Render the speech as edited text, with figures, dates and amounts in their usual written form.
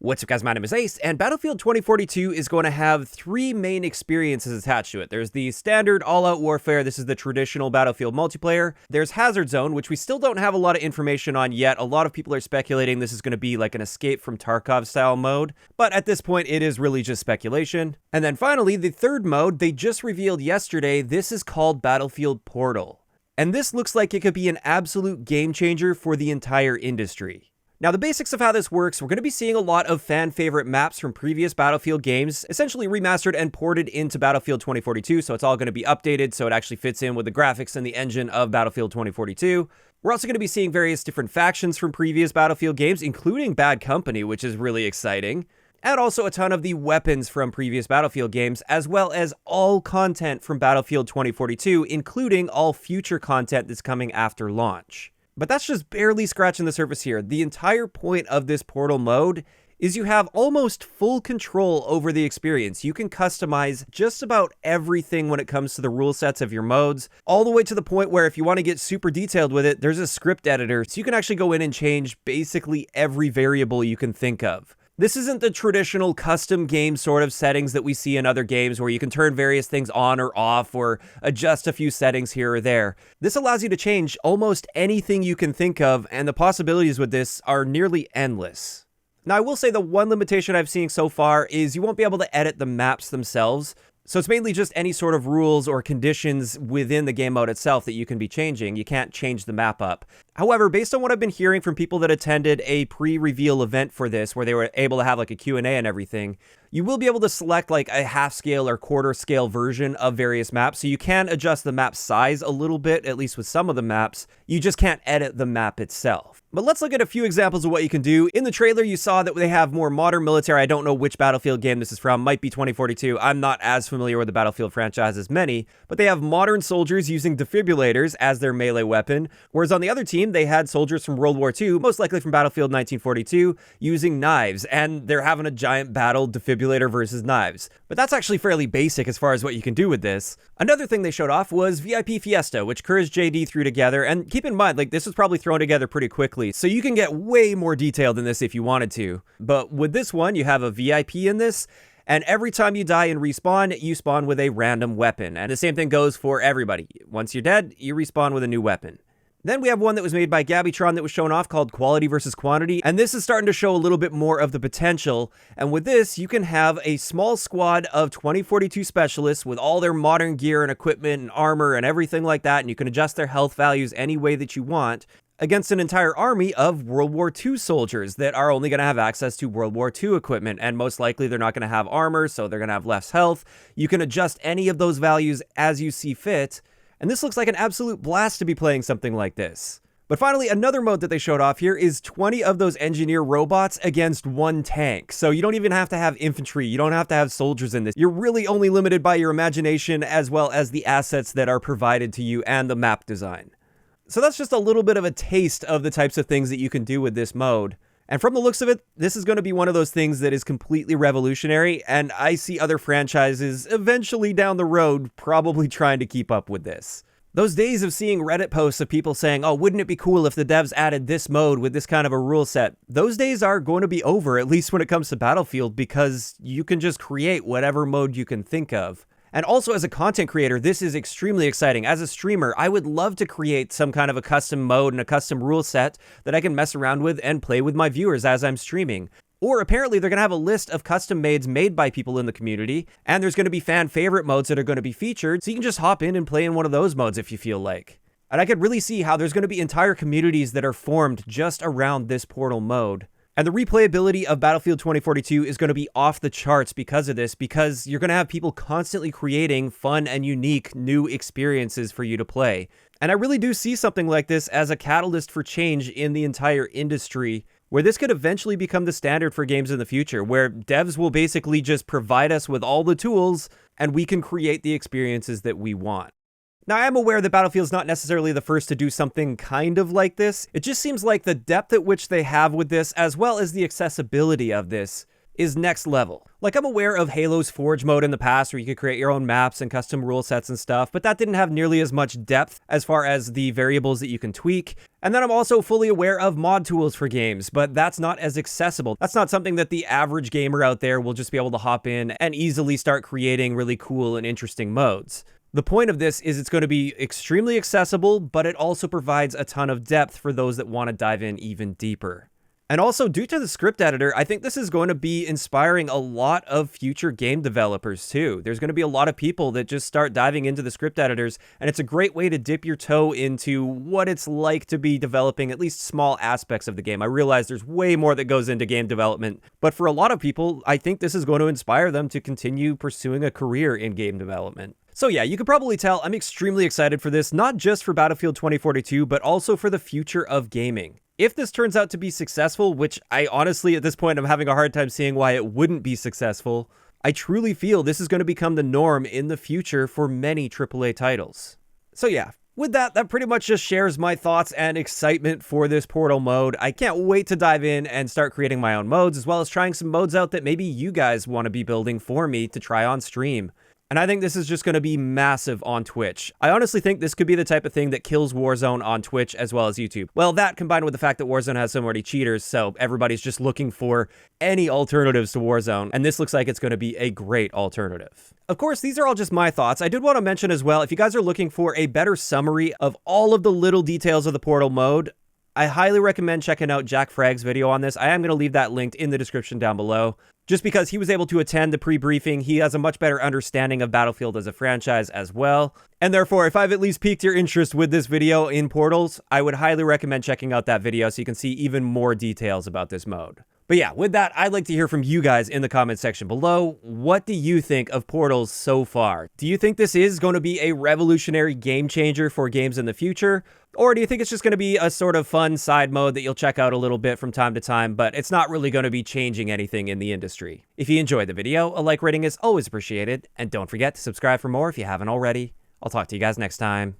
What's up guys, my name is Ace, and Battlefield 2042 is going to have three main experiences attached to it. There's the standard all-out warfare, this is the traditional Battlefield multiplayer. There's Hazard Zone, which we still don't have a lot of information on yet. A lot of people are speculating this is going to be like an Escape from Tarkov style mode, but at this point it is really just speculation. And then finally, the third mode they just revealed yesterday, this is called Battlefield Portal. And this looks like it could be an absolute game changer for the entire industry. Now, the basics of how this works, we're going to be seeing a lot of fan favorite maps from previous Battlefield games, essentially remastered and ported into Battlefield 2042, so it's all going to be updated so it actually fits in with the graphics and the engine of Battlefield 2042. We're also going to be seeing various different factions from previous Battlefield games, including Bad Company, which is really exciting, and also a ton of the weapons from previous Battlefield games, as well as all content from Battlefield 2042, including all future content that's coming after launch. But that's just barely scratching the surface here. The entire point of this Portal mode is you have almost full control over the experience. You can customize just about everything when it comes to the rule sets of your modes, all the way to the point where if you want to get super detailed with it, there's a script editor, so you can actually go in and change basically every variable you can think of. This isn't the traditional custom game sort of settings that we see in other games where you can turn various things on or off or adjust a few settings here or there. This allows you to change almost anything you can think of, and the possibilities with this are nearly endless. Now, I will say the one limitation I've seen so far is you won't be able to edit the maps themselves. So it's mainly just any sort of rules or conditions within the game mode itself that you can be changing. You can't change the map up. However, based on what I've been hearing from people that attended a pre-reveal event for this, where they were able to have like a Q&A and everything, you will be able to select like a half-scale or quarter-scale version of various maps. So you can adjust the map size a little bit, at least with some of the maps. You just can't edit the map itself. But let's look at a few examples of what you can do. In the trailer, you saw that they have more modern military. I don't know which Battlefield game this is from. Might be 2042. I'm not as familiar with the Battlefield franchise as many, but they have modern soldiers using defibrillators as their melee weapon, whereas on the other team, they had soldiers from World War II, most likely from Battlefield 1942, using knives, and they're having a giant battle, defibrillator versus knives. But that's actually fairly basic as far as what you can do with this. Another thing they showed off was VIP Fiesta, which Courage JD threw together, and keep in mind, like, this was probably thrown together pretty quickly, so you can get way more detailed than this if you wanted to. But with this one, you have a VIP in this, and every time you die and respawn, you spawn with a random weapon. And the same thing goes for everybody. Once you're dead, you respawn with a new weapon. Then we have one that was made by Gabbytron that was shown off called Quality versus Quantity, and this is starting to show a little bit more of the potential. And with this, you can have a small squad of 2042 specialists with all their modern gear and equipment and armor and everything like that, and you can adjust their health values any way that you want, against an entire army of World War II soldiers that are only going to have access to World War II equipment, and most likely they're not going to have armor, so they're going to have less health. You can adjust any of those values as you see fit, and this looks like an absolute blast to be playing something like this. But finally, another mode that they showed off here is 20 of those engineer robots against one tank. So you don't even have to have infantry, you don't have to have soldiers in this. You're really only limited by your imagination as well as the assets that are provided to you and the map design. So that's just a little bit of a taste of the types of things that you can do with this mode. And from the looks of it, this is going to be one of those things that is completely revolutionary, and I see other franchises eventually down the road probably trying to keep up with this. Those days of seeing Reddit posts of people saying, oh, wouldn't it be cool if the devs added this mode with this kind of a rule set? Those days are going to be over, at least when it comes to Battlefield, because you can just create whatever mode you can think of. And also as a content creator, this is extremely exciting. As a streamer, I would love to create some kind of a custom mode and a custom rule set that I can mess around with and play with my viewers as I'm streaming. Or apparently they're going to have a list of custom mades made by people in the community, and there's going to be fan favorite modes that are going to be featured, so you can just hop in and play in one of those modes if you feel like. And I could really see how there's going to be entire communities that are formed just around this Portal mode. And the replayability of Battlefield 2042 is going to be off the charts because of this, because you're going to have people constantly creating fun and unique new experiences for you to play. And I really do see something like this as a catalyst for change in the entire industry, where this could eventually become the standard for games in the future, where devs will basically just provide us with all the tools and we can create the experiences that we want. Now, I am aware that Battlefield's not necessarily the first to do something kind of like this. It just seems like the depth at which they have with this, as well as the accessibility of this, is next level. Like, I'm aware of Halo's Forge mode in the past where you could create your own maps and custom rule sets and stuff, but that didn't have nearly as much depth as far as the variables that you can tweak. And then I'm also fully aware of mod tools for games, but that's not as accessible. That's not something that the average gamer out there will just be able to hop in and easily start creating really cool and interesting modes. The point of this is it's going to be extremely accessible, but it also provides a ton of depth for those that want to dive in even deeper. And also, due to the script editor, I think this is going to be inspiring a lot of future game developers too. There's going to be a lot of people that just start diving into the script editors, and it's a great way to dip your toe into what it's like to be developing at least small aspects of the game. I realize there's way more that goes into game development, but for a lot of people, I think this is going to inspire them to continue pursuing a career in game development. So yeah, you can probably tell I'm extremely excited for this, not just for Battlefield 2042, but also for the future of gaming. If this turns out to be successful, which I honestly at this point I'm having a hard time seeing why it wouldn't be successful, I truly feel this is going to become the norm in the future for many AAA titles. So yeah, with that pretty much just shares my thoughts and excitement for this Portal mode. I can't wait to dive in and start creating my own modes, as well as trying some modes out that maybe you guys want to be building for me to try on stream. And I think this is just going to be massive on Twitch. I honestly think this could be the type of thing that kills Warzone on Twitch as well as YouTube. Well, that combined with the fact that Warzone has so many cheaters, so everybody's just looking for any alternatives to Warzone, and this looks like it's going to be a great alternative. Of course, these are all just my thoughts. I did want to mention as well, if you guys are looking for a better summary of all of the little details of the Portal mode, I highly recommend checking out Jackfrags' video on this. I am going to leave that linked in the description down below. Just because he was able to attend the pre-briefing, he has a much better understanding of Battlefield as a franchise as well. And therefore, if I've at least piqued your interest with this video in Portals, I would highly recommend checking out that video so you can see even more details about this mode. But yeah, with that, I'd like to hear from you guys in the comment section below. What do you think of Portals so far? Do you think this is going to be a revolutionary game changer for games in the future? Or do you think it's just going to be a sort of fun side mode that you'll check out a little bit from time to time, but it's not really going to be changing anything in the industry? If you enjoyed the video, a like rating is always appreciated, and don't forget to subscribe for more if you haven't already. I'll talk to you guys next time.